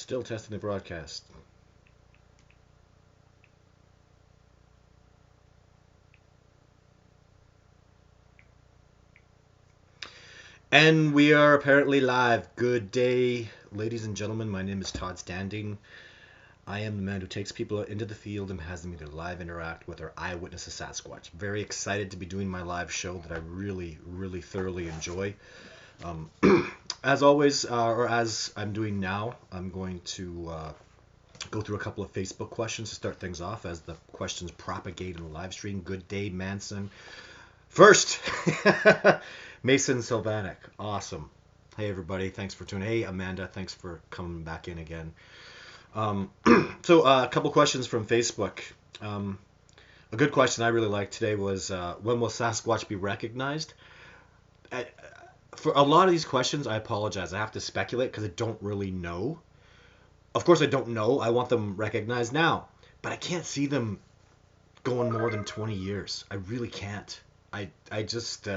Still testing the broadcast. And we are apparently live. Good day, ladies and gentlemen. My name is Todd Standing. I am the man who takes people into the field and has them either live interact with or eyewitness a Sasquatch. Very excited to be doing my live show that I really, really thoroughly enjoy. Um, as always, or as I'm doing now, I'm going to go through a couple of Facebook questions to start things off as the questions propagate in the live stream. Good day, Manson. First, Mason Sylvanek. Awesome. Hey, everybody. Thanks for tuning in. Hey, Amanda. Thanks for coming back in again. So a couple questions from Facebook. A good question I really liked today was, when will Sasquatch be recognized? For a lot of these questions, I apologize. I have to speculate because I don't really know. Of course, I don't know. I want them recognized now. But I can't see them going more than 20 years. I really can't. I just,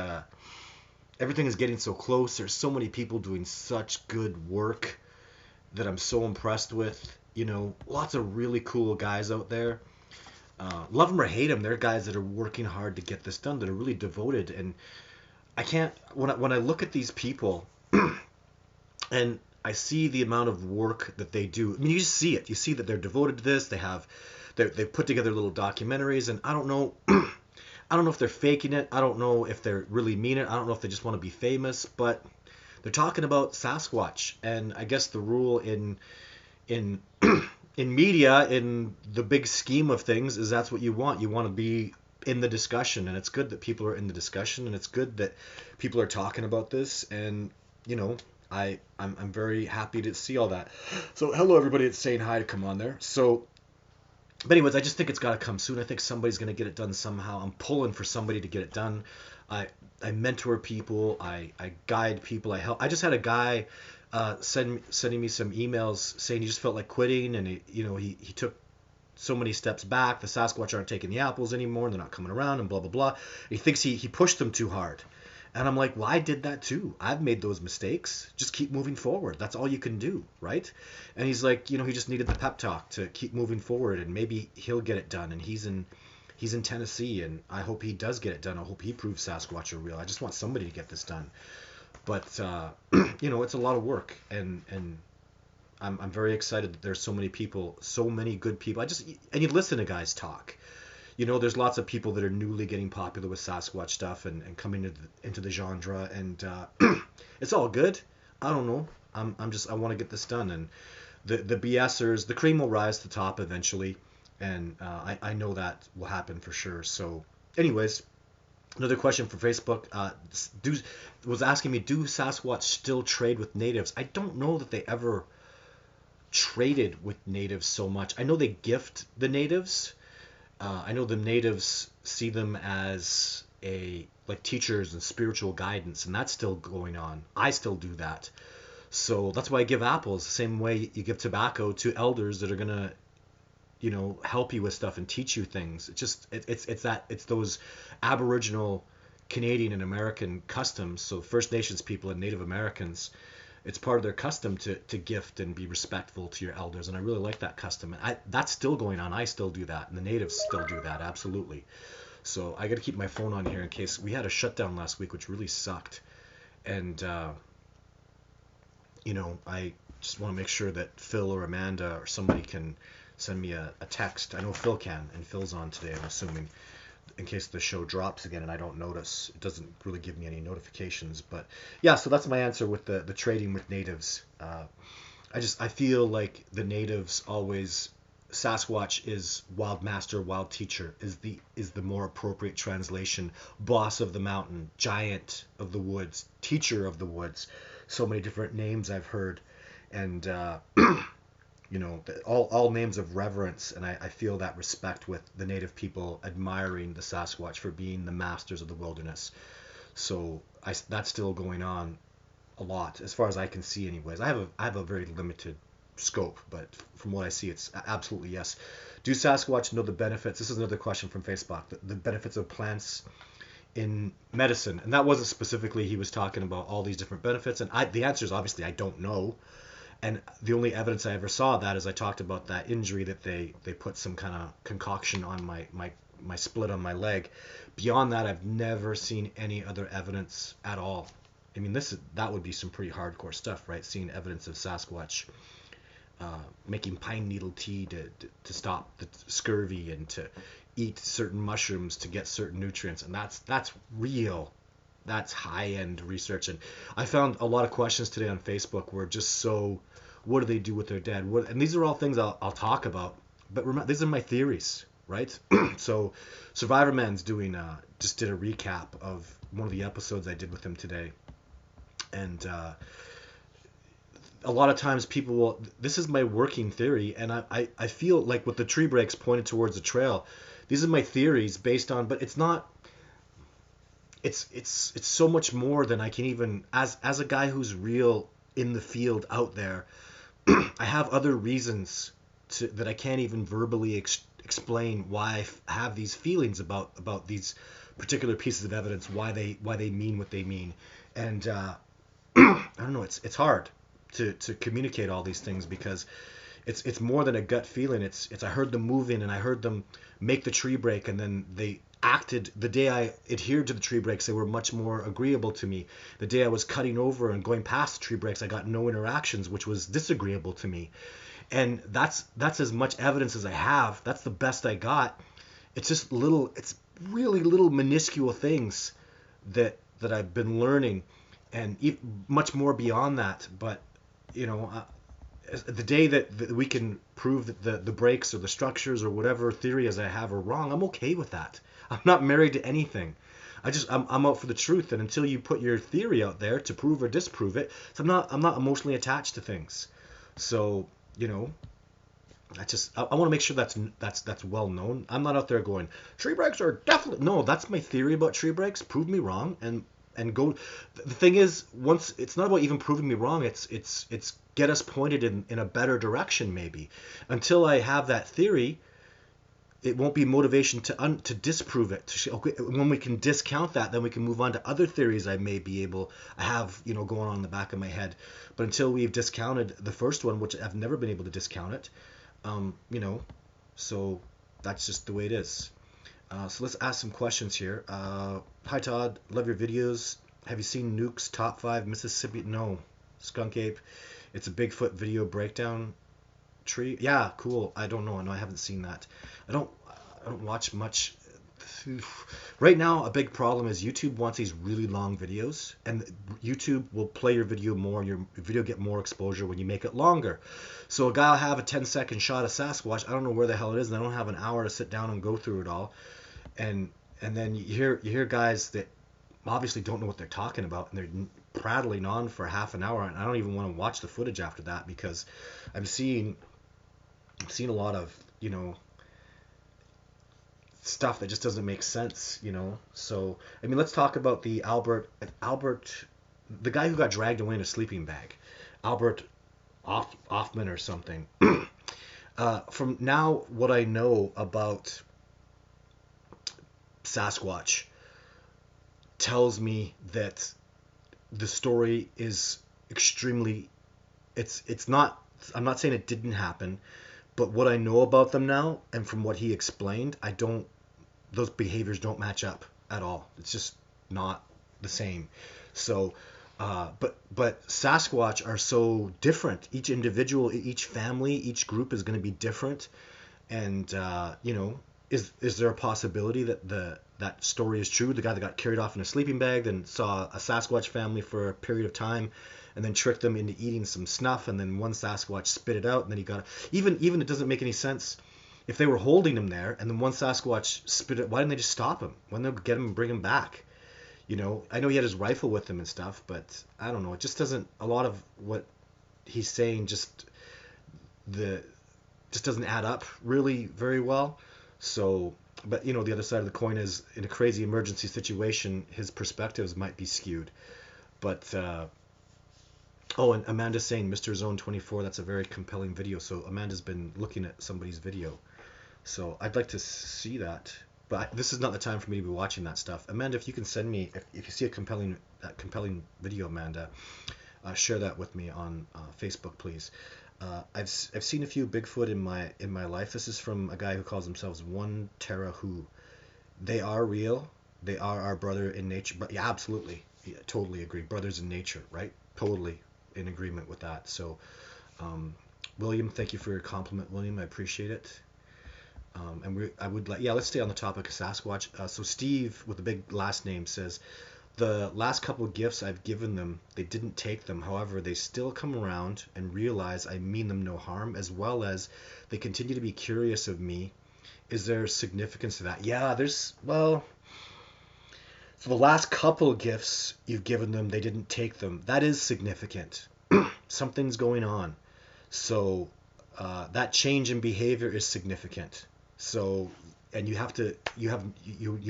everything is getting so close. There's so many people doing such good work that I'm so impressed with. You know, lots of really cool guys out there. Love them or hate them, they're guys that are working hard to get this done, that are really devoted. And I can't, when I look at these people and I see the amount of work that they do, I mean, you just see it. You see that they're devoted to this. They've put together little documentaries, and I don't know. I don't know if they're faking it. I don't know if they really mean it. I don't know if they just want to be famous, but they're talking about Sasquatch. And I guess the rule in in media, in the big scheme of things, is that's what you want. You want to be in the discussion, and it's good that people are in the discussion, and it's good that people are talking about this. And you know, I'm very happy to see all that. So hello everybody that's saying hi to come on there. So but anyways, I just think it's got to come soon. I think somebody's going to get it done somehow. I'm pulling for somebody to get it done. I mentor people. I guide people. I help. I just had a guy sending me some emails saying he just felt like quitting, and he took so many steps back. The Sasquatch aren't taking the apples anymore, and they're not coming around, and blah blah blah. He thinks he pushed them too hard. And I'm like, well, I did that too. I've made those mistakes. Just keep moving forward. That's all you can do, right? And he's like, he just needed the pep talk to keep moving forward, and maybe he'll get it done. And he's in Tennessee, and I hope he does get it done. I hope he proves Sasquatch are real. I just want somebody to get this done. But it's a lot of work, and I'm very excited that there's so many people, so many good people. And you listen to guys talk. There's lots of people that are newly getting popular with Sasquatch stuff and coming into the genre, and it's all good. I don't know. I want to get this done, and the BSers, the cream will rise to the top eventually, and I know that will happen for sure. So, anyways, another question from Facebook was asking me, do Sasquatch still trade with natives? I don't know that they ever traded with natives so much. I know they gift the natives. I know the natives see them as like teachers and spiritual guidance, and that's still going on. I still do that. So that's why I give apples the same way you give tobacco to elders that are gonna, help you with stuff and teach you things. It's those Aboriginal, Canadian, and American customs. So First Nations people and Native Americans, it's part of their custom to gift and be respectful to your elders, and I really like that custom. And that's still going on. I still do that, and the natives still do that, absolutely. So I got to keep my phone on here in case we had a shutdown last week, which really sucked. And I just want to make sure that Phil or Amanda or somebody can send me a text. I know Phil can, and Phil's on today, I'm assuming, in case the show drops again and I don't notice. It doesn't really give me any notifications, but yeah, so that's my answer with the trading with natives. I feel like the natives always, Sasquatch is wild master, wild teacher is the more appropriate translation. Boss of the mountain, giant of the woods, teacher of the woods. So many different names I've heard, and all names of reverence, and I feel that respect with the native people admiring the Sasquatch for being the masters of the wilderness. So that's still going on a lot, as far as I can see anyways. I have a very limited scope, but from what I see, it's absolutely yes. Do Sasquatch know the benefits? This is another question from Facebook. The benefits of plants in medicine, and that wasn't specifically, he was talking about all these different benefits, and the answer is obviously I don't know. And the only evidence I ever saw of that is I talked about that injury that they put some kind of concoction on my split on my leg. Beyond that, I've never seen any other evidence at all. I mean, that would be some pretty hardcore stuff, right? Seeing evidence of Sasquatch making pine needle tea to stop the scurvy and to eat certain mushrooms to get certain nutrients, and that's real. That's high-end research. And I found a lot of questions today on Facebook were just so, what do they do with their dead? And these are all things I'll talk about, but remember, these are my theories, right? So Survivor Man's just did a recap of one of the episodes I did with him today. And a lot of times people will, this is my working theory, and I feel like with the tree breaks pointed towards the trail, these are my theories based on, but it's not, it's so much more than I can even, as a guy who's real in the field out there, I have other reasons that I can't even verbally explain why I have these feelings about these particular pieces of evidence, why they mean what they mean. And I don't know, it's hard to communicate all these things, because it's more than a gut feeling. It's I heard them moving, and I heard them make the tree break, and then they acted. The day I adhered to the tree breaks, they were much more agreeable to me. The day I was cutting over and going past the tree breaks, I got no interactions, which was disagreeable to me. And that's as much evidence as I have. That's the best I got. It's just it's really little minuscule things that I've been learning, and much more beyond that. But the day that we can prove that the breaks or the structures or whatever theories I have are wrong, I'm okay with that. I'm not married to anything. I'm out for the truth, and until you put your theory out there to prove or disprove it, so I'm not emotionally attached to things. So I want to make sure that's well known. I'm not out there going, tree breaks are definitely, no, that's my theory about tree breaks. Prove me wrong, and go. The thing is, once, it's not about even proving me wrong. It's get us pointed in a better direction, maybe. Until I have that theory, it won't be motivation to disprove it. Okay, when we can discount that, then we can move on to other theories I have going on in the back of my head. But until we've discounted the first one, which I've never been able to discount it, so that's just the way it is. So let's ask some questions here. Hi Todd, love your videos. Have you seen Nuke's Top 5 Mississippi? No. Skunk Ape. It's a Bigfoot video breakdown tree. Yeah, cool. I don't know. No, I haven't seen that. I don't watch much. Right now, a big problem is YouTube wants these really long videos, and YouTube will play your video more, and your video get more exposure when you make it longer. So a guy will have a 10-second shot of Sasquatch. I don't know where the hell it is, and I don't have an hour to sit down and go through it all. And then you hear guys that obviously don't know what they're talking about, and they're prattling on for half an hour, and I don't even want to watch the footage after that, because I'm seeing a lot of stuff that just doesn't make sense, So I mean, let's talk about the Albert, the guy who got dragged away in a sleeping bag, Albert Offman or something. From now, what I know about Sasquatch tells me that the story is extremely, it's not, I'm not saying it didn't happen, but what I know about them now, and from what he explained, those behaviors don't match up at all. It's just not the same. So, but Sasquatch are so different. Each individual, each family, each group is going to be different. And, is there a possibility that that story is true? The guy that got carried off in a sleeping bag, then saw a Sasquatch family for a period of time, and then tricked them into eating some snuff, and then one Sasquatch spit it out, and then he got even it doesn't make any sense. If they were holding him there, and then one Sasquatch spit it, why didn't they just stop him? Why didn't they get him and bring him back? I know he had his rifle with him and stuff, but I don't know. It just doesn't. A lot of what he's saying just doesn't add up really very well. So, but the other side of the coin is, in a crazy emergency situation, his perspectives might be skewed. But and Amanda's saying Mr. Zone 24. That's a very compelling video. So Amanda's been looking at somebody's video. So I'd like to see that. But this is not the time for me to be watching that stuff. Amanda, if you can send me, if you see a compelling video, Amanda, share that with me on Facebook, please. I've seen a few Bigfoot in my life. This is from a guy who calls themselves One Terra Who. They are real. They are our brother in nature. But yeah, absolutely, yeah, totally agree. Brothers in nature, right? Totally in agreement with that. So, William, thank you for your compliment, William. I appreciate it. I would like, yeah, let's stay on the topic of Sasquatch. So Steve with the big last name says, the last couple of gifts I've given them, they didn't take them. However, they still come around and realize I mean them no harm, as well as they continue to be curious of me. Is there significance to that? Yeah, well, for the last couple of gifts you've given them, they didn't take them. That is significant. Something's going on. So that change in behavior is significant. So, and you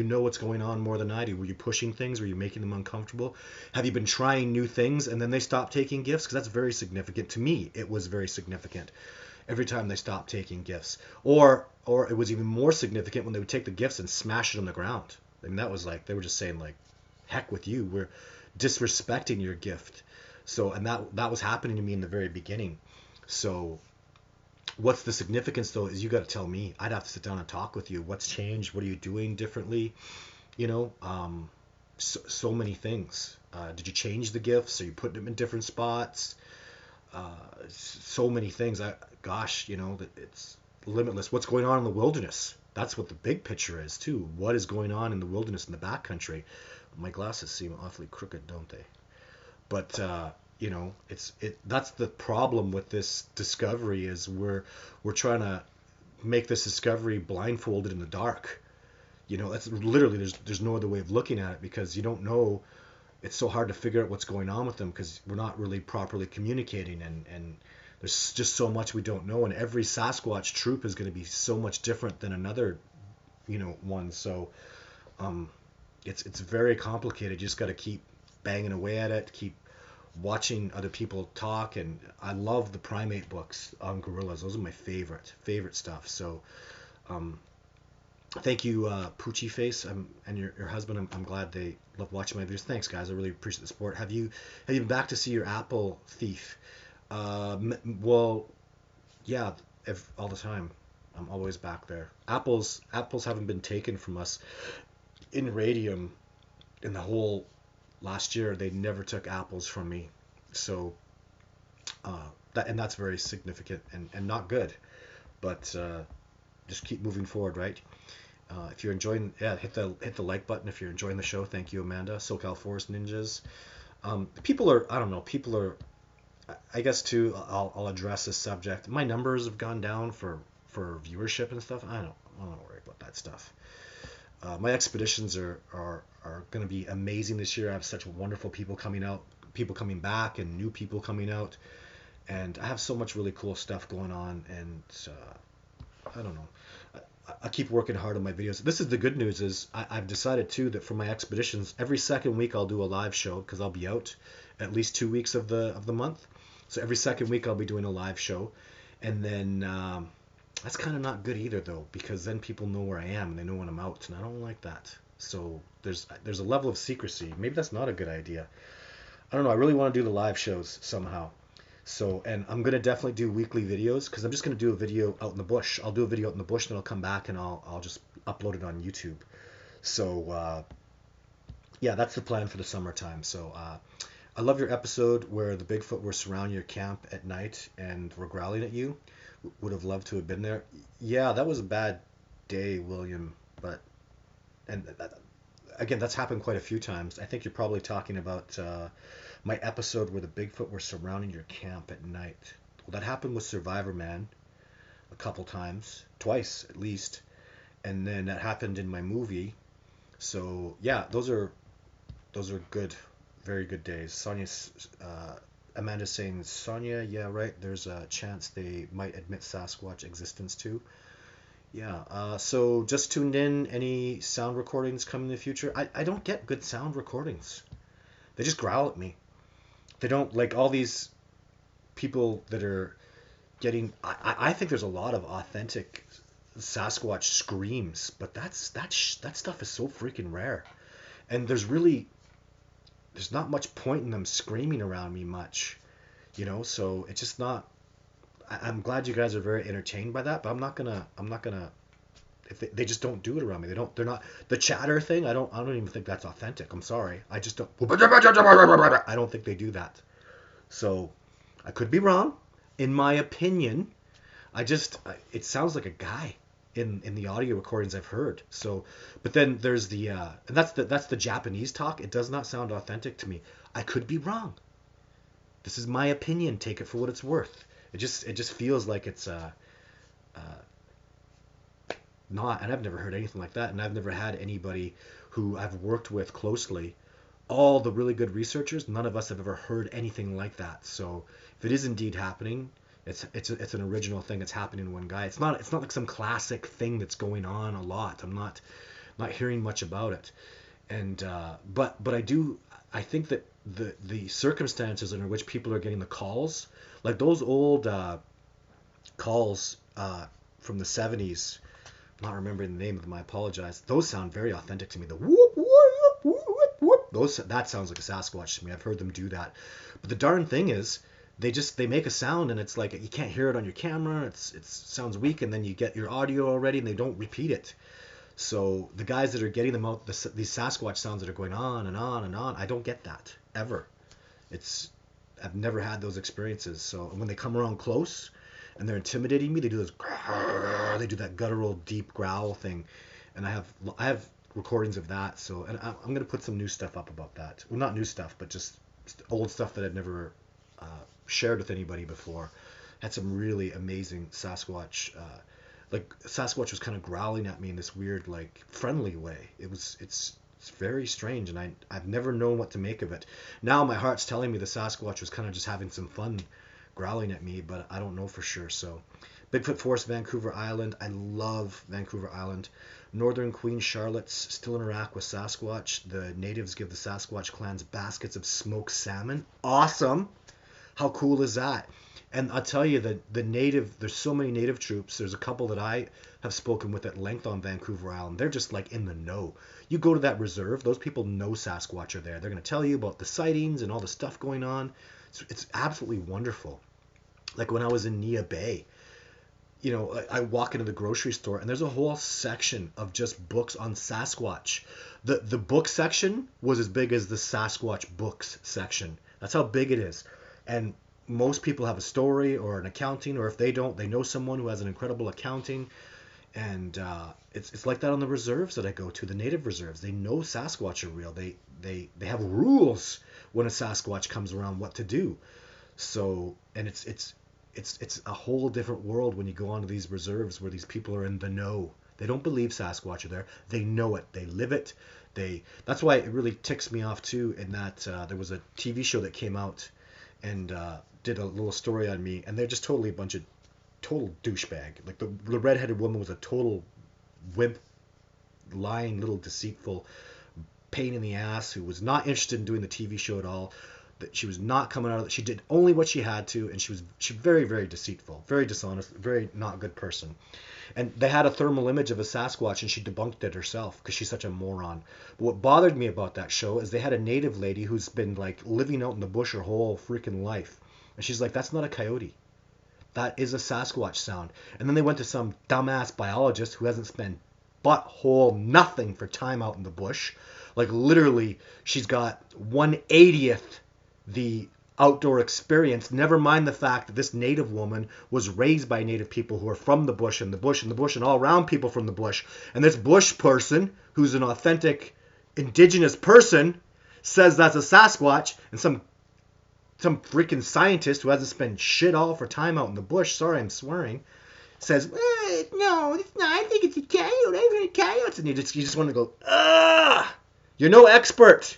know what's going on more than I do. Were you pushing things? Were you making them uncomfortable? Have you been trying new things and then they stop taking gifts? Because that's very significant to me. It was very significant every time they stopped taking gifts. Or it was even more significant when they would take the gifts and smash it on the ground. I mean, that was like they were just saying like, heck with you. We're disrespecting your gift. So, and that was happening to me in the very beginning. So what's the significance though is you got to tell me. I'd have to sit down and talk with you. What's changed? What are you doing differently? You know, so many things. Did you change the gifts? Are you putting them in different spots? So many things. Gosh, you know, it's limitless. What's going on in the wilderness? That's what the big picture is too. What is going on in the wilderness in the backcountry? My glasses seem awfully crooked, don't they? But you know, that's the problem with this discovery is we're trying to make this discovery blindfolded in the dark. You know, that's literally there's no other way of looking at it because you don't know. It's so hard to figure out what's going on with them because we're not really properly communicating and there's just so much we don't know, and every Sasquatch troop is going to be so much different than another, you know, one. So it's very complicated. You just got to keep banging away at it, keep watching other people talk, and I love the primate books on gorillas. Those are my favorite stuff. So thank you, Poochie Face, and your husband. I'm glad they love watching my videos. Thanks, guys. I really appreciate the support. Have you been back to see your apple thief? Well, yeah, all the time. I'm always back there. Apples haven't been taken from us in radium in the whole last year. They never took apples from me. So that's very significant and not good. But just keep moving forward, right? If you're enjoying, yeah, hit the like button if you're enjoying the show. Thank you, Amanda. SoCal Forest Ninjas. People are, I don't know, people are, I guess too, I'll address this subject. My numbers have gone down for viewership and stuff. I don't worry about that stuff. My expeditions are going to be amazing this year. I have such wonderful people coming out, people coming back, and new people coming out, and I have so much really cool stuff going on. And I don't know. I keep working hard on my videos. This is the good news is I've decided too that for my expeditions, every second week I'll do a live show because I'll be out at least 2 weeks of the month. So every second week I'll be doing a live show, and then that's kind of not good either though because then people know where I am and they know when I'm out, and I don't like that. So there's a level of secrecy. Maybe that's not a good idea. I don't know. I really want to do the live shows somehow. So, and I'm going to definitely do weekly videos because I'm just going to do a video out in the bush. I'll do a video out in the bush, then I'll come back and I'll just upload it on YouTube. So, yeah, that's the plan for the summertime. So, I love your episode where the Bigfoot were surrounding your camp at night and were growling at you. Would have loved to have been there. Yeah, that was a bad day, William. But, and again, that's happened quite a few times. I think you're probably talking about my episode where the Bigfoot were surrounding your camp at night. Well, that happened with Survivor Man a couple times, twice at least, and then that happened in my movie. So yeah, those are good, very good days. Amanda's saying, Sonia, yeah, right. There's a chance they might admit Sasquatch existence too. Yeah. So just tuned in. Any sound recordings coming in the future? I don't get good sound recordings. They just growl at me. They don't like all these people that are getting. I think there's a lot of authentic Sasquatch screams, but that stuff is so freaking rare. And there's really there's not much point in them screaming around me much, so it's just not. I'm glad you guys are very entertained by that, but I'm not gonna if they just don't do it around me. They're not the chatter thing. I don't even think that's authentic. I'm sorry. I just don't. I don't think they do that. So I could be wrong. In my opinion, it sounds like a guy in the audio recordings I've heard. So, but then there's and that's the Japanese talk. It does not sound authentic to me. I could be wrong. This is my opinion. Take it for what it's worth. It just feels like it's uh, not, and I've never heard anything like that, and I've never had anybody who I've worked with closely. All the really good researchers, none of us have ever heard anything like that. So if it is indeed happening, it's an original thing that's happening to one guy. It's not like some classic thing that's going on a lot. I'm not hearing much about it, and but I think that the circumstances under which people are getting the calls, like those old calls from the 70s. I'm not remembering the name of them. I apologize. Those sound very authentic to me. The whoop whoop whoop whoop whoop. That sounds like a Sasquatch to me. I've heard them do that. But the darn thing is, they make a sound and it's like you can't hear it on your camera. It sounds weak, and then you get your audio already, and they don't repeat it. So the guys that are getting them out, these Sasquatch sounds that are going on and on and on, I don't get that ever. I've never had those experiences. So when they come around close and they're intimidating me, they do that guttural deep growl thing, and I have recordings of that. So, and I'm gonna put some new stuff up about that. Well, not new stuff, but just old stuff that I've never shared with anybody before. Had some really amazing Sasquatch. Like Sasquatch was kind of growling at me in this weird, like friendly way. It's very strange, and I've never known what to make of it. Now my heart's telling me the Sasquatch was kind of just having some fun growling at me, but I don't know for sure. So Bigfoot Forest, Vancouver Island. I love Vancouver Island. Northern Queen Charlotte's still interact with Sasquatch. The natives give the Sasquatch clans baskets of smoked salmon. Awesome. How cool is that? And I'll tell you that there's so many native troops. There's a couple that I have spoken with at length on Vancouver Island. They're just like in the know. You go to that reserve, those people know Sasquatch are there. They're going to tell you about the sightings and all the stuff going on. It's absolutely wonderful. Like when I was in Nia Bay, I walk into the grocery store and there's a whole section of just books on Sasquatch. The book section was as big as the Sasquatch books section. That's how big it is. And most people have a story or an accounting, or if they don't, they know someone who has an incredible accounting. And it's like that on the reserves that I go to, the native reserves. They know Sasquatch are real. They have rules when a Sasquatch comes around what to do. So, and it's a whole different world when you go onto these reserves where these people are in the know. They don't believe Sasquatch are there. They know it. They live it. That's why it really ticks me off too. In that there was a TV show that came out and did a little story on me, and they're just totally a bunch of total douchebag. Like the redheaded woman was a total wimp, lying little deceitful pain in the ass who was not interested in doing the TV show at all. That she was not coming out of it. She did only what she had to, and she very, very deceitful, very dishonest, very not a good person. And they had a thermal image of a Sasquatch, and she debunked it herself because she's such a moron. But what bothered me about that show is they had a native lady who's been like living out in the bush her whole freaking life, and she's like, "That's not a coyote. That is a Sasquatch sound." And then they went to some dumbass biologist who hasn't spent butthole nothing for time out in the bush. Like literally, she's got 1/80th the outdoor experience, never mind the fact that this native woman was raised by native people who are from the bush and the bush and the bush and all around people from the bush. And this bush person, who's an authentic indigenous person, says that's a Sasquatch, and some freaking scientist who hasn't spent shit all for time out in the bush, sorry I'm swearing, says, no, it's not, I think it's a coyote, I've heard coyotes. And you just want to go, you're no expert.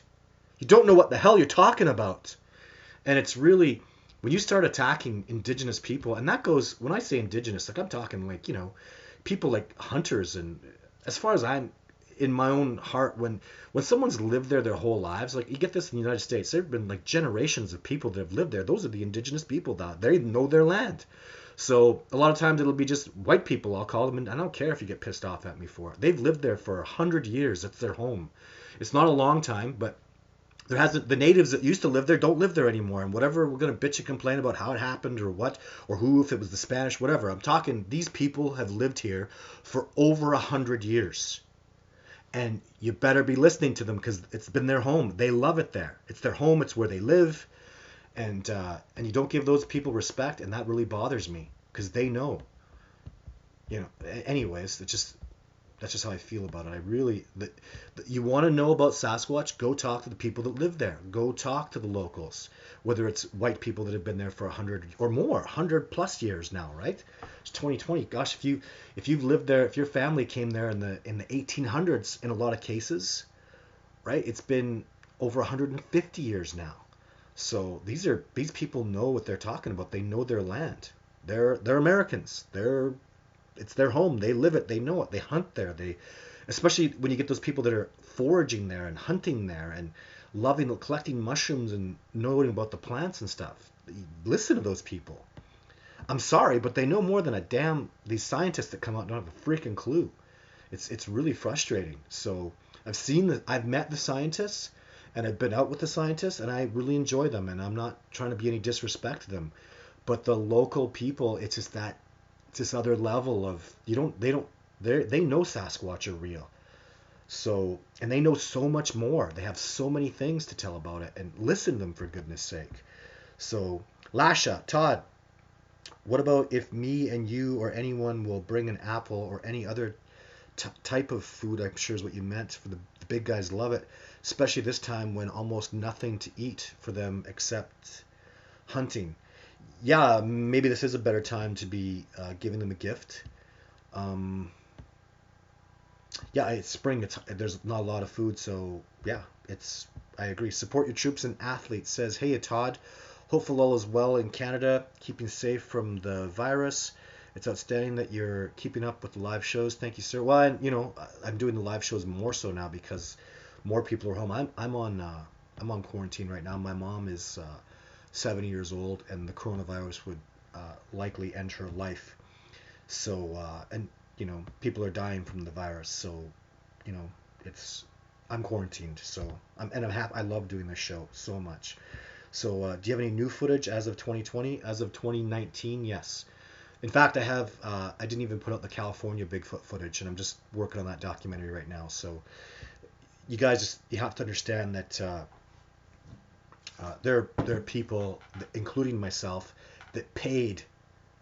You don't know what the hell you're talking about. And it's really, when you start attacking indigenous people, and that goes, when I say indigenous, like I'm talking like, people like hunters, and as far as I'm, in my own heart, when someone's lived there their whole lives, like you get this in the United States, there have been like generations of people that have lived there. Those are the indigenous people that they know their land. So a lot of times it'll be just white people, I'll call them, and I don't care if you get pissed off at me for it. They've lived there for 100 years. It's their home. It's not a long time, but There hasn't the natives that used to live there don't live there anymore, and whatever we're gonna bitch and complain about how it happened or what or who, if it was the Spanish, whatever. I'm talking these people have lived here for over 100 years, and you better be listening to them because it's been their home. They love it there. It's their home. It's where they live, and you don't give those people respect, and that really bothers me because they know. Anyways, that's just how I feel about it. I really, you want to know about Sasquatch? Go talk to the people that live there. Go talk to the locals, whether it's white people that have been there for 100 or more, 100+ years now, right? It's 2020. Gosh, if you've lived there, if your family came there in the 1800s, in a lot of cases, right? It's been over 150 years now. So these people know what they're talking about. They know their land. They're Americans. It's their home. They live it. They know it. They hunt there. Especially when you get those people that are foraging there and hunting there and loving collecting mushrooms and knowing about the plants and stuff. Listen to those people. I'm sorry, but they know more than these scientists that come out and don't have a freaking clue. It's really frustrating. So I've met the scientists and I've been out with the scientists and I really enjoy them, and I'm not trying to be any disrespect to them. But the local people, it's this other level of they know Sasquatch are real. So, and they know so much more. They have so many things to tell about it, and listen to them for goodness sake. So, Lasha, Todd, what about if me and you or anyone will bring an apple or any other type of food? I'm sure is what you meant. For the big guys love it, especially this time when almost nothing to eat for them except hunting. Yeah, maybe this is a better time to be giving them a gift. Um, yeah, it's spring. There's not a lot of food, so yeah, I agree. Support your troops and athletes. Says, hey, Todd. Hopefully all is well in Canada, keeping safe from the virus. It's outstanding that you're keeping up with the live shows. Thank you, sir. Well, I'm doing the live shows more so now because more people are home. I'm on quarantine right now. My mom is 70 years old, and the coronavirus would likely end her life. So, and people are dying from the virus. So, you know, it's I'm quarantined. So, I'm happy. I love doing this show so much. So, do you have any new footage as of 2020? As of 2019, yes. In fact, I didn't even put out the California Bigfoot footage, and I'm just working on that documentary right now. So, you have to understand that there are people, including myself, that paid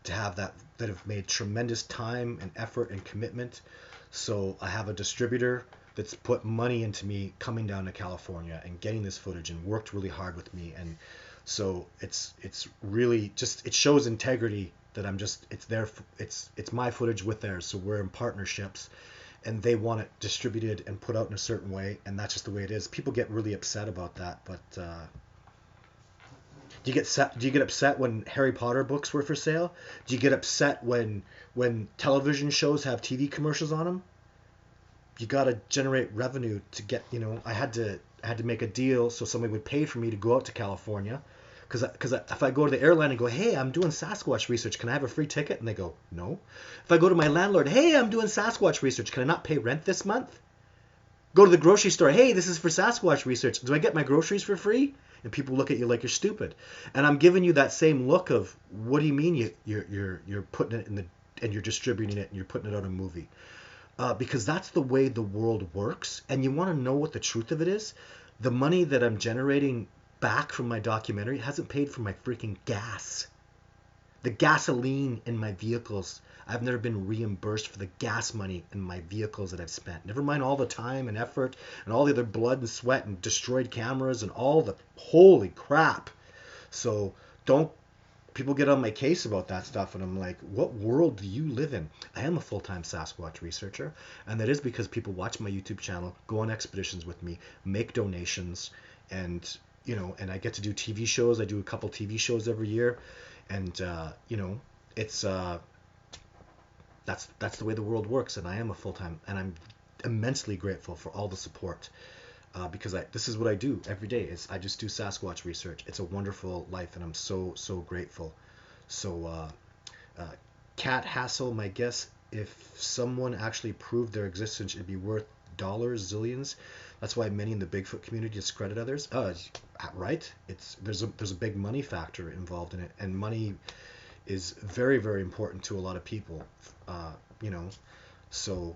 to have that have made tremendous time and effort and commitment. So I have a distributor that's put money into me coming down to California and getting this footage and worked really hard with me. And so it's really just, it shows integrity that it's my footage with theirs. So we're in partnerships, and they want it distributed and put out in a certain way, and that's just the way it is. People get really upset about that, but do you get upset when Harry Potter books were for sale? Do you get upset when television shows have TV commercials on them? You got to generate revenue to get, I had to make a deal so somebody would pay for me to go out to California. Because if I go to the airline and go, hey, I'm doing Sasquatch research, can I have a free ticket? And they go, no. If I go to my landlord, hey, I'm doing Sasquatch research, can I not pay rent this month? Go to the grocery store, hey, this is for Sasquatch research, do I get my groceries for free? And people look at you like you're stupid. And I'm giving you that same look of, what do you mean you're putting it and you're distributing it and you're putting it on a movie? Because that's the way the world works. And you want to know what the truth of it is? The money that I'm generating back from my documentary hasn't paid for my freaking gas. The gasoline in my vehicles, I've never been reimbursed for the gas money in my vehicles that I've spent. Never mind all the time and effort and all the other blood and sweat and destroyed cameras and all the holy crap. So people get on my case about that stuff, and I'm like, what world do you live in? I am a full-time Sasquatch researcher, and that is because people watch my YouTube channel, go on expeditions with me, make donations, and and I get to do TV shows. I do a couple TV shows every year, and it's that's the way the world works. And I am a full-time, and I'm immensely grateful for all the support, because this is what I do every day. I just do Sasquatch research. It's a wonderful life, and I'm so grateful. So, Cat Hassel, my guess, if someone actually proved their existence, it'd be worth dollars, zillions. That's why many in the Bigfoot community discredit others. Right? There's a big money factor involved in it, and money is very, very important to a lot of people. Uh, you know, so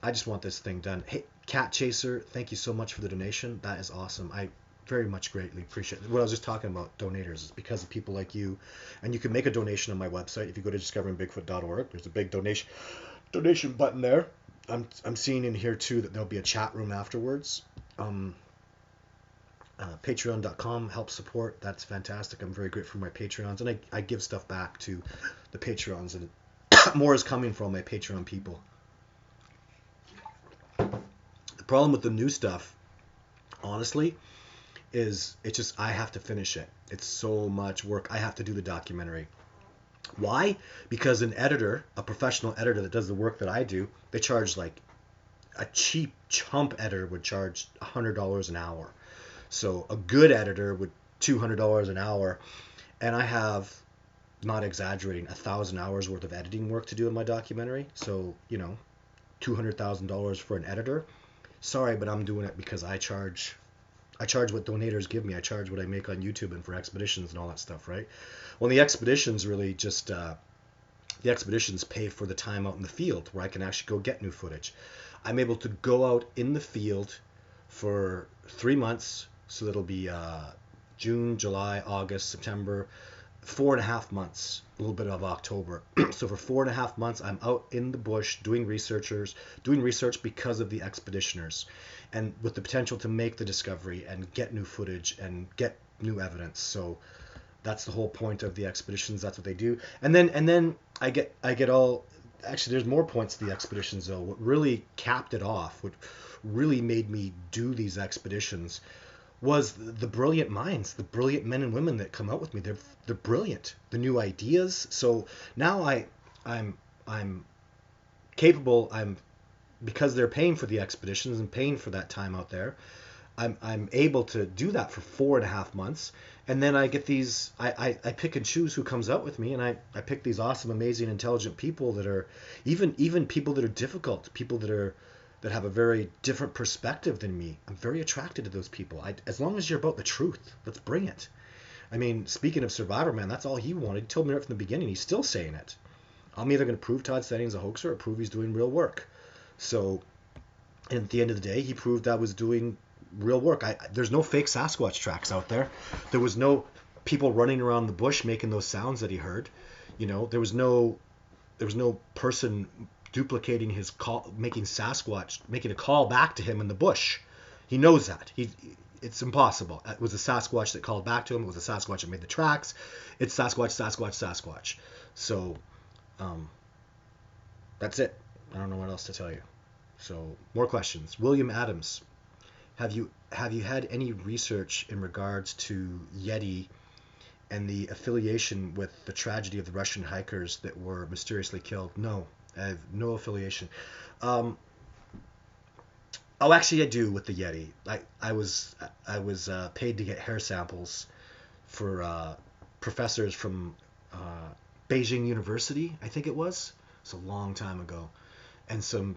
I just want this thing done. Hey, Cat Chaser, thank you so much for the donation. That is awesome. I very much greatly appreciate it. What I was just talking about donators is because of people like you, and you can make a donation on my website. If you go to discoveringbigfoot.org, there's a big donation button there. I'm seeing in here too that there'll be a chat room afterwards. Patreon.com help support. That's fantastic. I'm very grateful for my Patreons, and I give stuff back to the Patreons, and more is coming from my Patreon people. The problem with the new stuff, honestly, is it's just I have to finish it. It's so much work. I have to do the documentary. Why? Because an editor, a professional editor that does the work that I do, they charge like a cheap chump editor would charge $100 an hour. So a good editor would $200 an hour, and I have, not exaggerating, 1,000 hours worth of editing work to do in my documentary. So $200,000 for an editor. Sorry, but I'm doing it because I charge what donators give me. I charge what I make on YouTube and for expeditions and all that stuff, right? Well, the expeditions really just the expeditions pay for the time out in the field where I can actually go get new footage. I'm able to go out in the field for 3 months, so that'll be June, July, August, September, 4.5 months, a little bit of October. So for 4.5 months, I'm out in the bush doing research because of the expeditioners, and with the potential to make the discovery and get new footage and get new evidence. So that's the whole point of the expeditions. That's what they do. And then I get all. Actually, there's more points to the expeditions though. What really capped it off, what really made me do these expeditions, was the brilliant minds, the brilliant men and women that come out with me. They're brilliant. The new ideas. So now I'm capable. Because they're paying for the expeditions and paying for that time out there. I'm able to do that for 4.5 months, and then I get these. I pick and choose who comes out with me, and I pick these awesome, amazing, intelligent people that are even people that are difficult, people that have a very different perspective than me. I'm very attracted to those people. As long as you're about the truth, let's bring it. I mean, speaking of Survivor Man, that's all he wanted. He told me right from the beginning. He's still saying it. I'm either going to prove Todd Standing's a hoaxer or prove he's doing real work. So, and at the end of the day, he proved I was doing real work. There's no fake Sasquatch tracks out there. There was no people running around the bush making those sounds that he heard. There was no person duplicating his call, making a call back to him in the bush. He knows that. It's impossible. It was a Sasquatch that called back to him. It was a Sasquatch that made the tracks. It's Sasquatch. So, that's it. I don't know what else to tell you. So, more questions. William Adams, have you had any research in regards to Yeti and the affiliation with the tragedy of the Russian hikers that were mysteriously killed? No, I have no affiliation. Actually, I do with the Yeti. I was paid to get hair samples for professors from Beijing University, I think it was. It's a long time ago. And some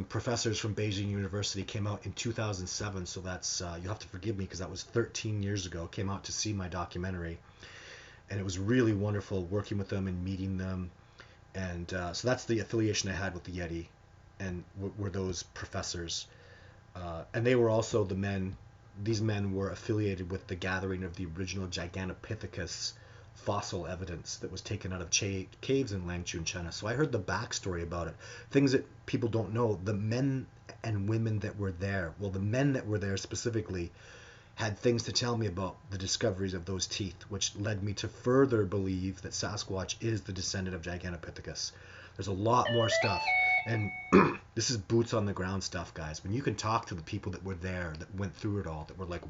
professors from Beijing University came out in 2007, so that's you'll have to forgive me because that was 13 years ago, came out to see my documentary. And it was really wonderful working with them and meeting them. And so that's the affiliation I had with the Yeti, and were those professors. And they were also these men were affiliated with the gathering of the original Gigantopithecus fossil evidence that was taken out of caves in Langchun, China. So I heard the backstory about it, things that people don't know. The men and women that were there, well, the men that were there specifically, had things to tell me about the discoveries of those teeth, which led me to further believe that Sasquatch is the descendant of Gigantopithecus. There's a lot more stuff, and this is boots on the ground stuff, guys. When you can talk to the people that were there, that went through it all, that were like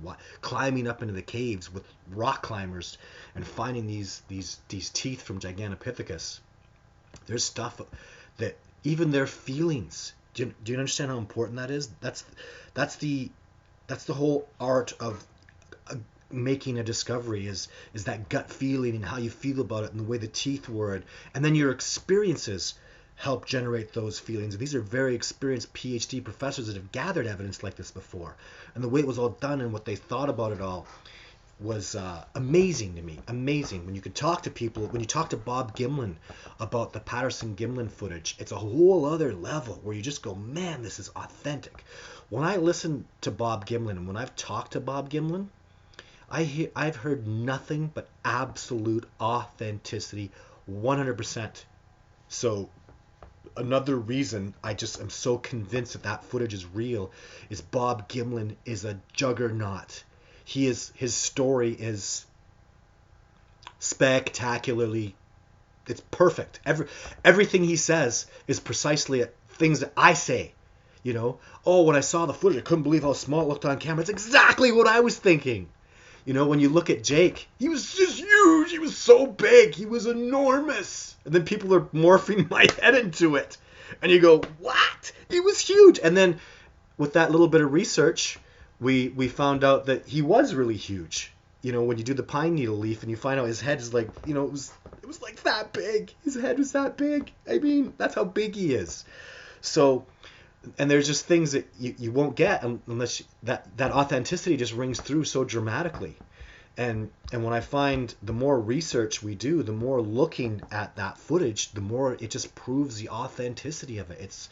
climbing up into the caves with rock climbers and finding these teeth from Gigantopithecus, there's stuff that even their feelings. Do you understand how important that is? That's the whole art of making a discovery is that gut feeling and how you feel about it and the way the teeth were, and then your experiences, help generate those feelings. These are very experienced PhD professors that have gathered evidence like this before. And the way it was all done and what they thought about it all was amazing to me. Amazing. When you could talk to people, when you talk to Bob Gimlin about the Patterson-Gimlin footage, it's a whole other level where you just go, man, this is authentic. When I listen to Bob Gimlin and when I've talked to Bob Gimlin, I've heard nothing but absolute authenticity, 100%. So another reason I just am so convinced that that footage is real is Bob Gimlin is a juggernaut. His story is spectacularly, it's perfect. Everything he says is precisely things that I say. You know, oh, when I saw the footage, I couldn't believe how small it looked on camera. It's exactly what I was thinking. You know, when you look at Jake, he was just huge. He was so big. He was enormous. And then people are morphing my head into it. And you go, what? He was huge. And then with that little bit of research, we found out that he was really huge. You know, when you do the pine needle leaf and you find out his head is like, you know, it was like that big. His head was that big. I mean, that's how big he is. So, and there's just things that you won't get unless that authenticity just rings through so dramatically. And when I find the more research we do, the more looking at that footage, the more it just proves the authenticity of it. It's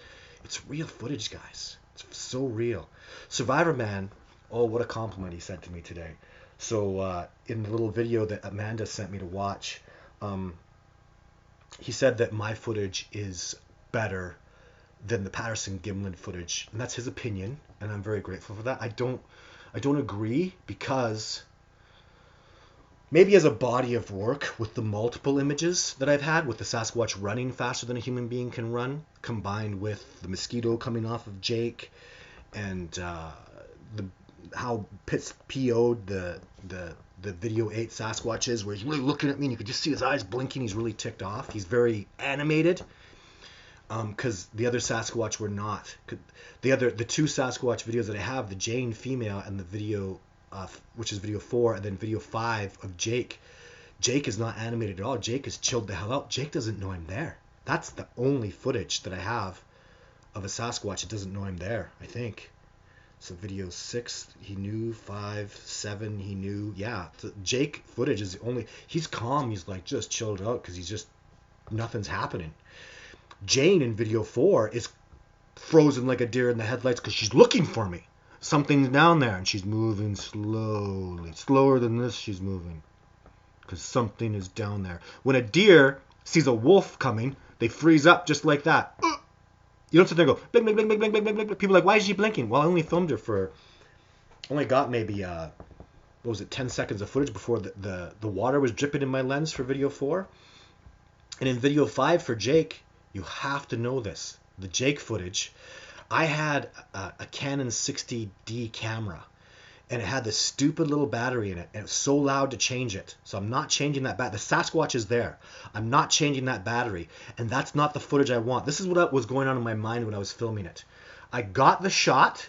real footage, guys. It's so real. Survivor Man, oh, what a compliment he sent to me today. So in the little video that Amanda sent me to watch, he said that my footage is better than the Patterson-Gimlin footage, and that's his opinion, and I'm very grateful for that. I don't agree, because maybe as a body of work with the multiple images that I've had, with the Sasquatch running faster than a human being can run, combined with the mosquito coming off of Jake, and how Pitts PO'd the video 8 Sasquatch is, where he's really looking at me and you could just see his eyes blinking. He's really ticked off. He's very animated. Because the other Sasquatch were not. The two Sasquatch videos that I have, the Jane female and the video, which is video 4, and then video 5 of Jake. Jake is not animated at all. Jake is chilled the hell out. Jake doesn't know I'm there. That's the only footage that I have of a Sasquatch that doesn't know I'm there, I think. So video 6, he knew. 5, 7, he knew. Yeah, the Jake footage is the only. He's calm. He's like just chilled out because he's just, nothing's happening. Jane in video 4 is frozen like a deer in the headlights because she's looking for me. Something's down there and she's moving slowly. Slower than this she's moving because something is down there. When a deer sees a wolf coming, they freeze up just like that. You don't sit there and go, blink, blink, blink, blink, blink, blink, blink. People are like, why is she blinking? Well, I only filmed her for, only got maybe, 10 seconds of footage before the water was dripping in my lens for video 4. And in video 5 for Jake, you have to know this. The Jake footage, I had a Canon 60D camera, and it had this stupid little battery in it, and it was so loud to change it. So I'm not changing that battery. The Sasquatch is there. I'm not changing that battery, and that's not the footage I want. This is what was going on in my mind when I was filming it. I got the shot,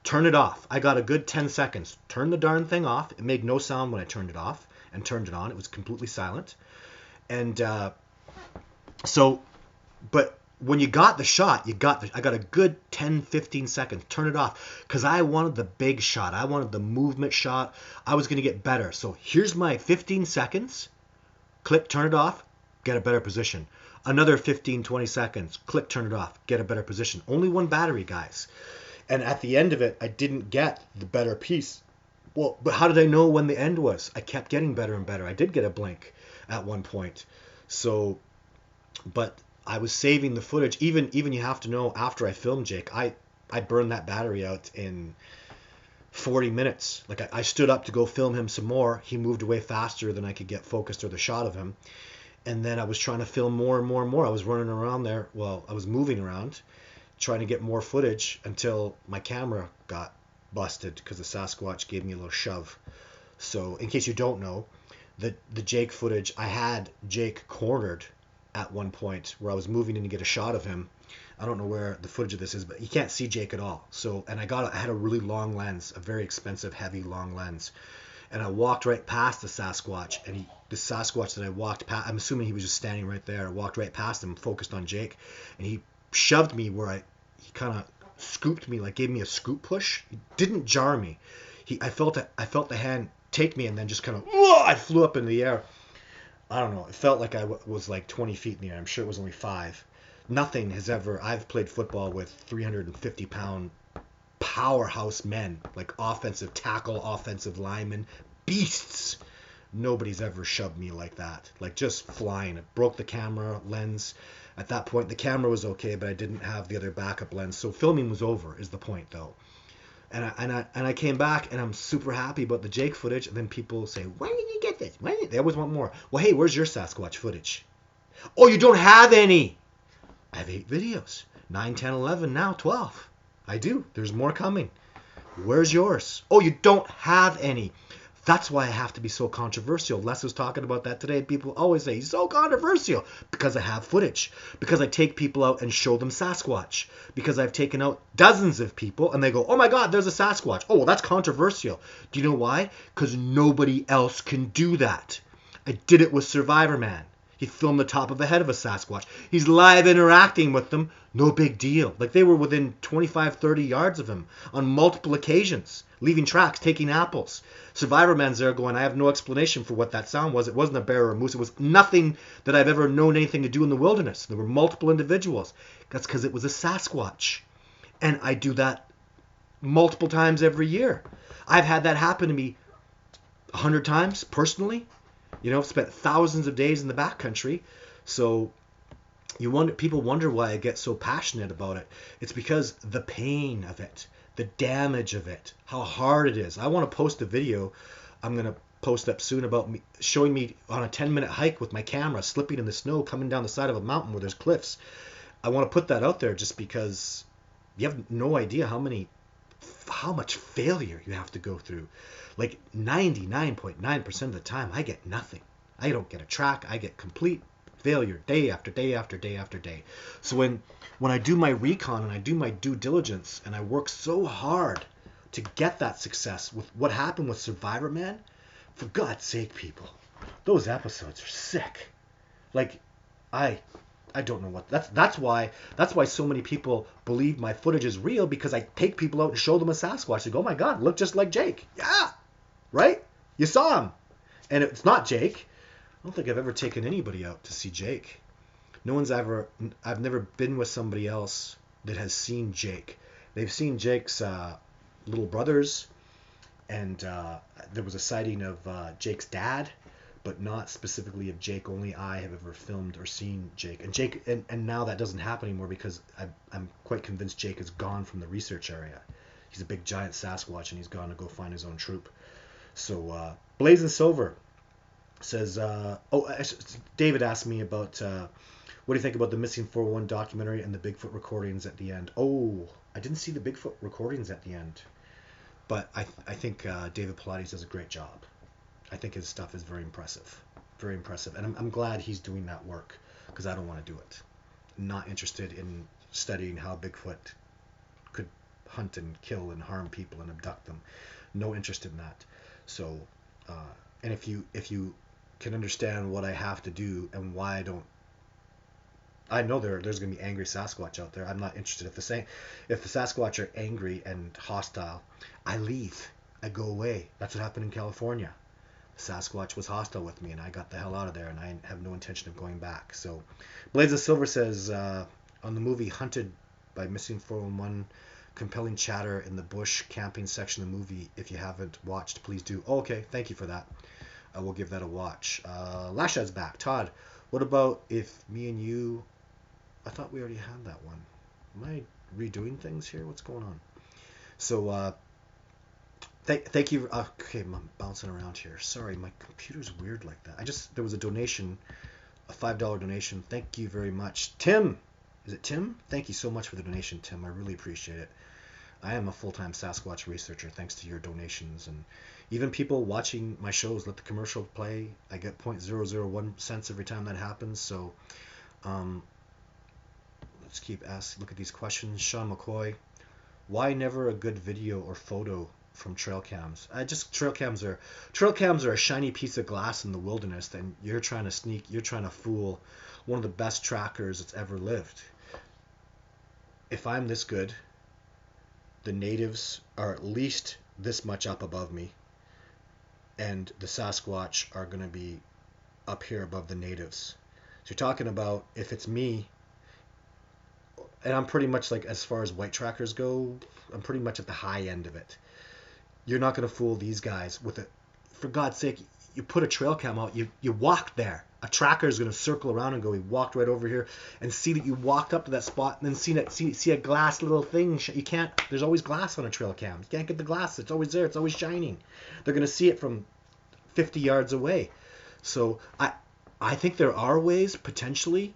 turned it off. I got a good 10 seconds. Turned the darn thing off. It made no sound when I turned it off, and turned it on. It was completely silent. And but when you got the shot, I got a good 10, 15 seconds. Turn it off because I wanted the big shot. I wanted the movement shot. I was going to get better. So here's my 15 seconds. Click, turn it off, get a better position. Another 15, 20 seconds. Click, turn it off, get a better position. Only one battery, guys. And at the end of it, I didn't get the better piece. Well, but how did I know when the end was? I kept getting better and better. I did get a blink at one point. So, but I was saving the footage. Even you have to know, after I filmed Jake, I burned that battery out in 40 minutes. Like I stood up to go film him some more. He moved away faster than I could get focused or the shot of him. And then I was trying to film more and more and more. I was running around there. Well, I was moving around, trying to get more footage until my camera got busted because the Sasquatch gave me a little shove. So in case you don't know, the Jake footage, I had Jake cornered at one point where I was moving in to get a shot of him. I don't know where the footage of this is, but you can't see Jake at all. So, and I had a really long lens, a very expensive, heavy, long lens. and I walked right past the Sasquatch, and the Sasquatch that I walked past, I'm assuming he was just standing right there. I walked right past him, focused on Jake, and he shoved me he kind of scooped me, like gave me a scoop push. He didn't jar me. I felt the hand take me, and then just kind of, I flew up in the air. I don't know. It felt like I was like 20 feet in the air. I'm sure it was only 5. Nothing has ever. I've played football with 350-pound powerhouse men, like offensive tackle, offensive linemen, beasts. Nobody's ever shoved me like that. Like just flying. It broke the camera lens. At that point, the camera was okay, but I didn't have the other backup lens. So filming was over, is the point, though. And I came back, and I'm super happy about the Jake footage. And then people say, "Why did you get this? Why did?" They always want more. Well, hey, where's your Sasquatch footage? Oh, you don't have any. I have 8 videos. 9, 10, 11, now 12. I do. There's more coming. Where's yours? Oh, you don't have any. That's why I have to be so controversial. Les was talking about that today. People always say, he's so controversial. Because I have footage. Because I take people out and show them Sasquatch. Because I've taken out dozens of people and they go, oh my God, there's a Sasquatch. Oh, well, that's controversial. Do you know why? Because nobody else can do that. I did it with Survivor Man. He filmed the top of the head of a Sasquatch. He's live interacting with them. No big deal. Like they were within 25, 30 yards of him on multiple occasions, leaving tracks, taking apples. Survivor Man's there going, I have no explanation for what that sound was. It wasn't a bear or a moose. It was nothing that I've ever known anything to do in the wilderness. There were multiple individuals. That's because it was a Sasquatch. And I do that multiple times every year. I've had that happen to me 100 times personally. You know, I've spent thousands of days in the backcountry. So people wonder why I get so passionate about it. It's because the pain of it, the damage of it, how hard it is. I want to post a video I'm going to post up soon about me showing me on a 10-minute hike with my camera, slipping in the snow, coming down the side of a mountain where there's cliffs. I want to put that out there just because you have no idea how much failure you have to go through. Like 99.9% of the time, I get nothing. I don't get a track. I get complete failure day after day after day after day. So when I do my recon and I do my due diligence and I work so hard to get that success with what happened with Survivor Man, for God's sake, people, those episodes are sick. Like I don't know what that's why so many people believe my footage is real, because I take people out and show them a Sasquatch. They go, oh my God, look just like Jake. Yeah, right? You saw him. And it's not Jake. I don't think I've ever taken anybody out to see Jake. I've never been with somebody else that has seen Jake. They've seen Jake's little brothers, and there was a sighting of Jake's dad, but not specifically of Jake. Only I have ever filmed or seen Jake. And Jake, and now that doesn't happen anymore because I'm quite convinced Jake is gone from the research area. He's a big giant Sasquatch, and he's gone to go find his own troop. So Blazing Silver says, David asked me about what do you think about the Missing 401 documentary and the Bigfoot recordings at the end. Oh, I didn't see the Bigfoot recordings at the end, but I think David Pilates does a great job. I think his stuff is very impressive, and I'm glad he's doing that work, because I don't want to do it. I'm not interested in studying how Bigfoot could hunt and kill and harm people and abduct them. No interest in that. So, and if you can understand what I have to do and why I know there's going to be angry Sasquatch out there. I'm not interested. If the Sasquatch are angry and hostile, I leave. I go away. That's what happened in California. Sasquatch was hostile with me, and I got the hell out of there, and I have no intention of going back. So, Blaze of Silver says, on the movie Hunted by Missing 401, compelling chatter in the bush camping section of the movie. If you haven't watched, please do. Oh, okay, thank you for that. I will give that a watch. Lashad's back. Todd, what about if me and you... I thought we already had that one. Am I redoing things here? What's going on? So, thank you. Okay, I'm bouncing around here. Sorry, my computer's weird like that. There was a donation, a $5 donation. Thank you very much. Tim! Is it Tim? Thank you so much for the donation, Tim. I really appreciate it. I am a full-time Sasquatch researcher thanks to your donations, and even people watching my shows let the commercial play. I get 0.001 cents every time that happens. So let's look at these questions. Sean McCoy, why never a good video or photo from trail cams. Trail cams are a shiny piece of glass in the wilderness, and you're trying to sneak, you're trying to fool one of the best trackers that's ever lived. If I'm this good, the natives are at least this much up above me, and the Sasquatch are going to be up here above the natives. So you're talking about, if it's me, and I'm pretty much like, as far as white trackers go, I'm pretty much at the high end of it. You're not going to fool these guys with it. For God's sake, you put a trail cam out, you walked there. A tracker is going to circle around and go, he walked right over here, and see that you walked up to that spot, and then see a glass little thing. You can't, there's always glass on a trail cam. You can't get the glass. It's always there. It's always shining. They're going to see it from 50 yards away. So I think there are ways, potentially,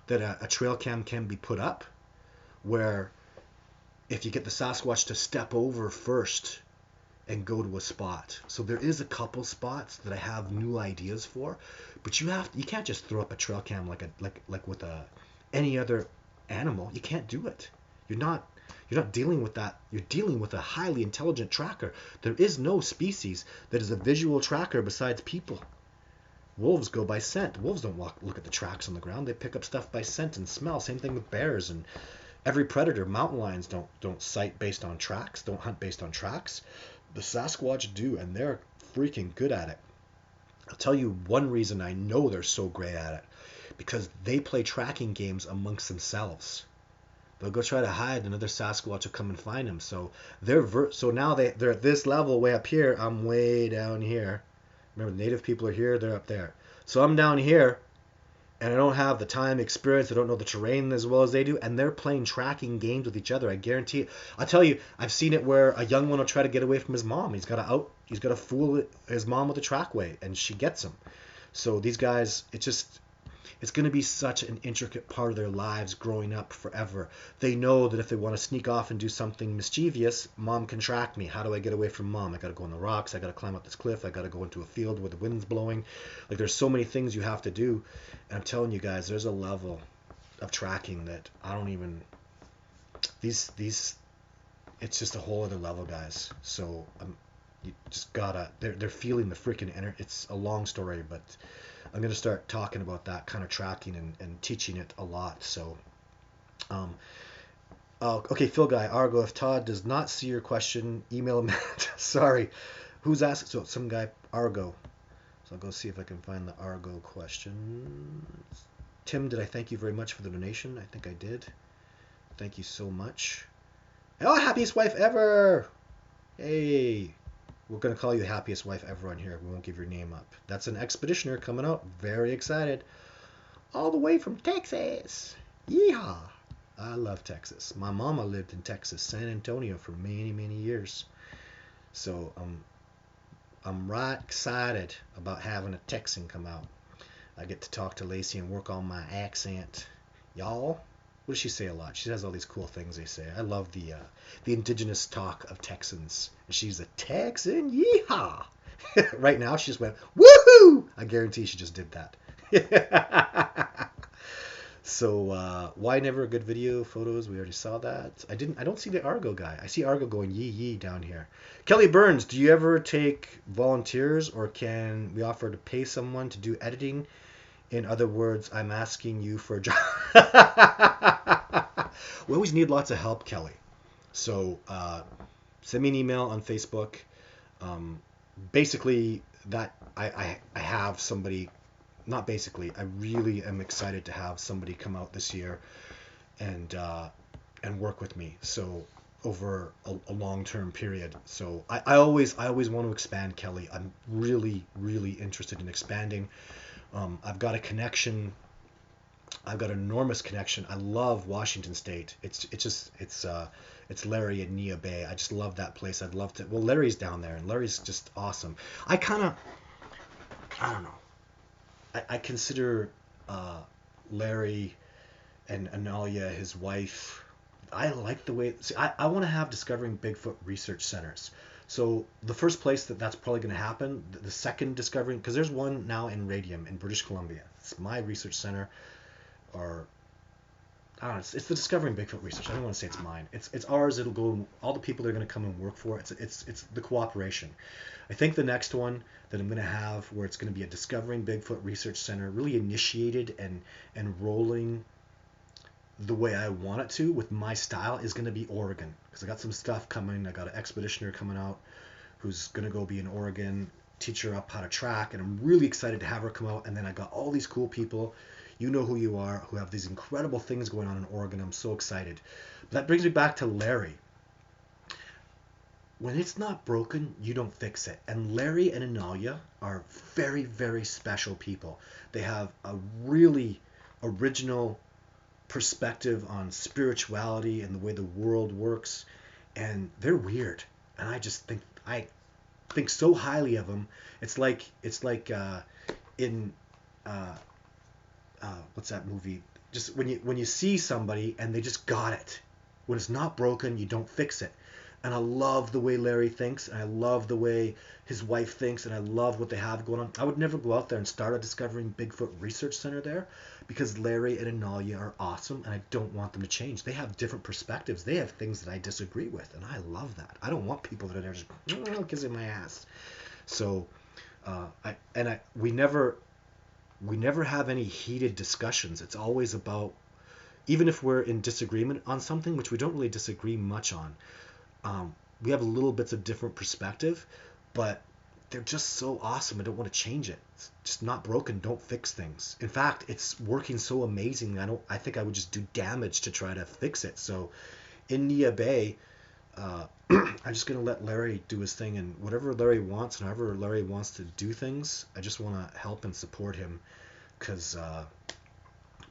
that a trail cam can be put up, where if you get the Sasquatch to step over first and go to a spot. So there is a couple spots that I have new ideas for, but you can't just throw up a trail cam like with any other animal. You can't do it. You're not dealing with that. You're dealing with a highly intelligent tracker. There is no species that is a visual tracker besides people. Wolves go by scent. Wolves don't look at the tracks on the ground. They pick up stuff by scent and smell. Same thing with bears and every predator. Mountain lions don't sight based on tracks, don't hunt based on tracks. The Sasquatch do, and they're freaking good at it. I'll tell you one reason I know they're so great at it. Because they play tracking games amongst themselves. They'll go try to hide, another Sasquatch will come and find them. So so now they're at this level way up here. I'm way down here. Remember, the native people are here, they're up there. So I'm down here, and I don't have the time, experience, I don't know the terrain as well as they do, and they're playing tracking games with each other. I guarantee it. I'll tell you, I've seen it where a young one will try to get away from his mom. He's got to fool his mom with a trackway, and she gets him. So these guys, it's going to be such an intricate part of their lives growing up forever. They know that if they want to sneak off and do something mischievous, mom can track me. How do I get away from mom? I got to go on the rocks. I got to climb up this cliff. I got to go into a field where the wind's blowing. Like, there's so many things you have to do. And I'm telling you guys, there's a level of tracking that I don't even, it's just a whole other level, guys. So you just gotta, they're feeling the freaking energy. It's a long story, but I'm going to start talking about that kind of tracking and teaching it a lot. So, okay, Phil Guy, Argo, if Todd does not see your question, email him. Sorry. Who's asking? So, some guy, Argo. So, I'll go see if I can find the Argo question. Tim, did I thank you very much for the donation? I think I did. Thank you so much. Oh, happiest wife ever! Hey. We're going to call you the happiest wife ever on here. We won't give your name up. That's an expeditioner coming out. Very excited. All the way from Texas. Yeehaw. I love Texas. My mama lived in Texas, San Antonio, for many, many years. So I'm right excited about having a Texan come out. I get to talk to Lacey and work on my accent. Y'all. What does she say a lot? She has all these cool things they say. I love the indigenous talk of Texans. And she's a Texan, yeehaw! Right now, she just went, woohoo! I guarantee she just did that. So, why never a good video, photos? We already saw that. I don't see the Argo guy. I see Argo going yee yee down here. Kelly Burns, do you ever take volunteers, or can we offer to pay someone to do editing? In other words, I'm asking you for a job. We always need lots of help, Kelly. So send me an email on Facebook. Basically, that I have somebody, not basically, I really am excited to have somebody come out this year and work with me. So over a long-term period. So I always want to expand, Kelly. I'm really, really interested in expanding. I've got a connection. I've got an enormous connection. I love Washington State. It's Larry and Nia Bay. I just love that place. I'd love to. Well, Larry's down there, and Larry's just awesome. I don't know. I consider Larry and Analia, his wife. I like the way. See, I want to have Discovering Bigfoot research centers. So the first place that's probably going to happen, the second Discovering, because there's one now in Radium in British Columbia. It's my research center, or I don't know, it's the Discovering Bigfoot research. I don't want to say it's mine. It's ours. It'll go. All the people that are going to come and work for it. It's the cooperation. I think the next one that I'm going to have, where it's going to be a Discovering Bigfoot Research Center, really initiated and rolling the way I want it to with my style, is going to be Oregon, because I got some stuff coming. I got an expeditioner coming out who's going to go be in Oregon, teach her up how to track, and I'm really excited to have her come out. And then I got all these cool people, you know who you are, who have these incredible things going on in Oregon. I'm so excited. But that brings me back to Larry. When it's not broken, you don't fix it. And Larry and Analia are very, very special people. They have a really original perspective on spirituality and the way the world works, and they're weird. And I think so highly of them. It's like in what's that movie? Just when you see somebody and they just got it. When it's not broken, you don't fix it. And I love the way Larry thinks, and I love the way his wife thinks, and I love what they have going on. I would never go out there and start a Discovering Bigfoot Research Center there, because Larry and Analia are awesome, and I don't want them to change. They have different perspectives. They have things that I disagree with, and I love that. I don't want people that are there just kissing my ass. So, we never have any heated discussions. It's always about, even if we're in disagreement on something, which we don't really disagree much on, we have little bits of different perspective, but they're just so awesome. I don't want to change it. It's just not broken. Don't fix things. In fact, it's working so amazing. I think I would just do damage to try to fix it. So in Nia Bay, I'm just going to let Larry do his thing, and whatever Larry wants and however Larry wants to do things, I just want to help and support him, because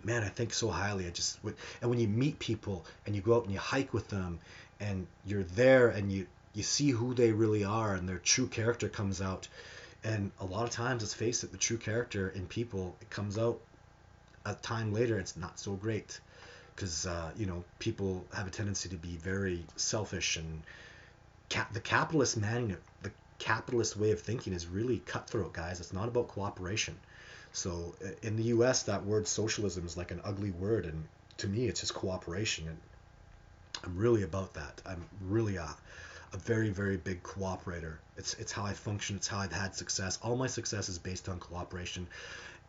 man, I think so highly. And when you meet people and you go out and you hike with them, and you're there and you see who they really are, and their true character comes out. And a lot of times, let's face it, the true character in people, it comes out a time later. It's not so great, because people have a tendency to be very selfish, and the capitalist way of thinking is really cutthroat, guys. It's not about cooperation. So in the US, that word socialism is like an ugly word, and to me it's just cooperation, and I'm really about that. I'm really a very, very big cooperator. It's how I function. It's how I've had success. All my success is based on cooperation.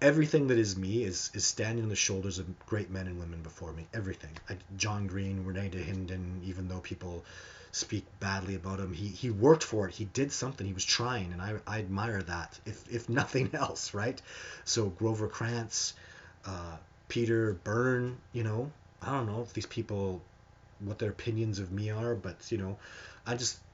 Everything that is me is standing on the shoulders of great men and women before me. Everything. John Green, Renee DeHinden, even though people speak badly about him, he worked for it. He did something. He was trying, and I admire that, if nothing else, right? So Grover Krantz, Peter Byrne, I don't know if these people, what their opinions of me are, but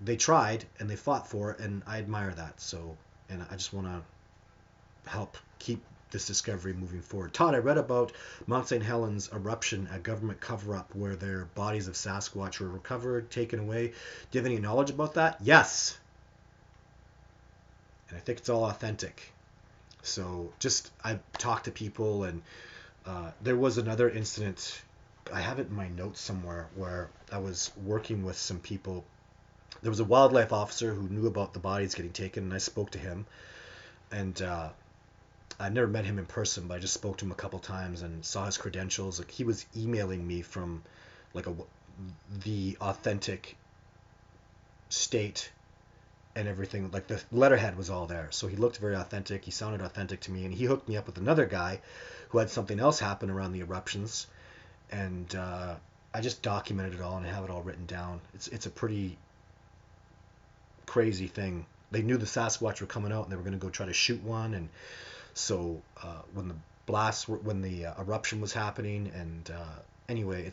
they tried and they fought for it, and I admire that. So, and I just want to help keep this discovery moving forward. Todd, I read about Mount St. Helens eruption, a government cover-up where their bodies of Sasquatch were recovered, taken away. Do you have any knowledge about that? Yes. And I think it's all authentic. So I've talked to people, and there was another incident, I have it in my notes somewhere, where I was working with some people. There was a wildlife officer who knew about the bodies getting taken, and I spoke to him. And I never met him in person, but I just spoke to him a couple times and saw his credentials. Like, he was emailing me from the authentic state and everything. Like, the letterhead was all there, so he looked very authentic. He sounded authentic to me, and he hooked me up with another guy who had something else happen around the eruptions. And I just documented it all, and I have it all written down. It's a pretty crazy thing. They knew the Sasquatch were coming out, and they were going to go try to shoot one. And so when the eruption was happening, and anyway,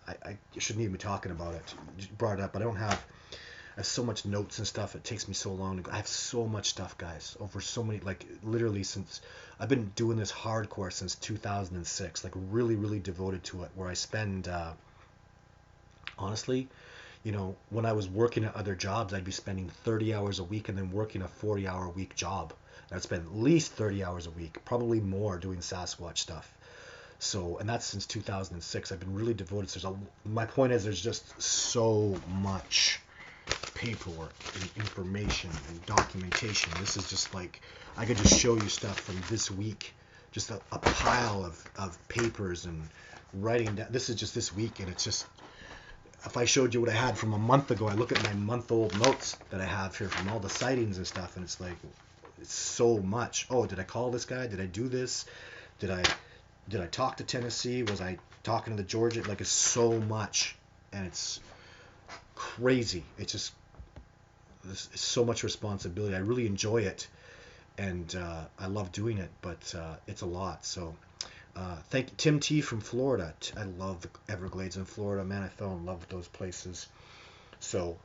I shouldn't even be talking about it. You brought it up, but I have so much notes and stuff. It takes me so long to go. I have so much stuff, guys, over so many, like, literally since I've been doing this hardcore since 2006, like, really, really devoted to it, where I spend, honestly, when I was working at other jobs, I'd be spending 30 hours a week and then working a 40-hour a week job. And I'd spend at least 30 hours a week, probably more, doing Sasquatch stuff. So, and that's since 2006. I've been really devoted. My point is, there's just so much paperwork and information and documentation. This is just like, I could just show you stuff from this week, just a pile of papers and writing down. This is just this week, and it's just, if I showed you what I had from a month ago, I look at my month-old notes that I have here from all the sightings and stuff, and it's like, it's so much. Oh, did I call this guy? Did I do this? Did I talk to Tennessee? Was I talking to the Georgia? Like, it's so much, and it's crazy. It's so much responsibility. I really enjoy it, and I love doing it, but it's a lot. So thank you, Tim T from Florida. I love the Everglades in Florida. Man, I fell in love with those places. So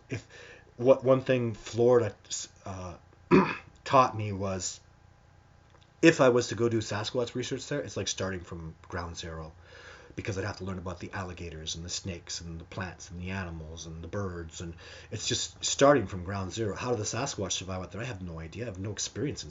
one thing Florida taught me was, if I was to go do Sasquatch research there, it's like starting from ground zero, because I'd have to learn about the alligators and the snakes and the plants and the animals and the birds, and it's just starting from ground zero. How do the Sasquatch survive out there? I have no idea. I have no experience in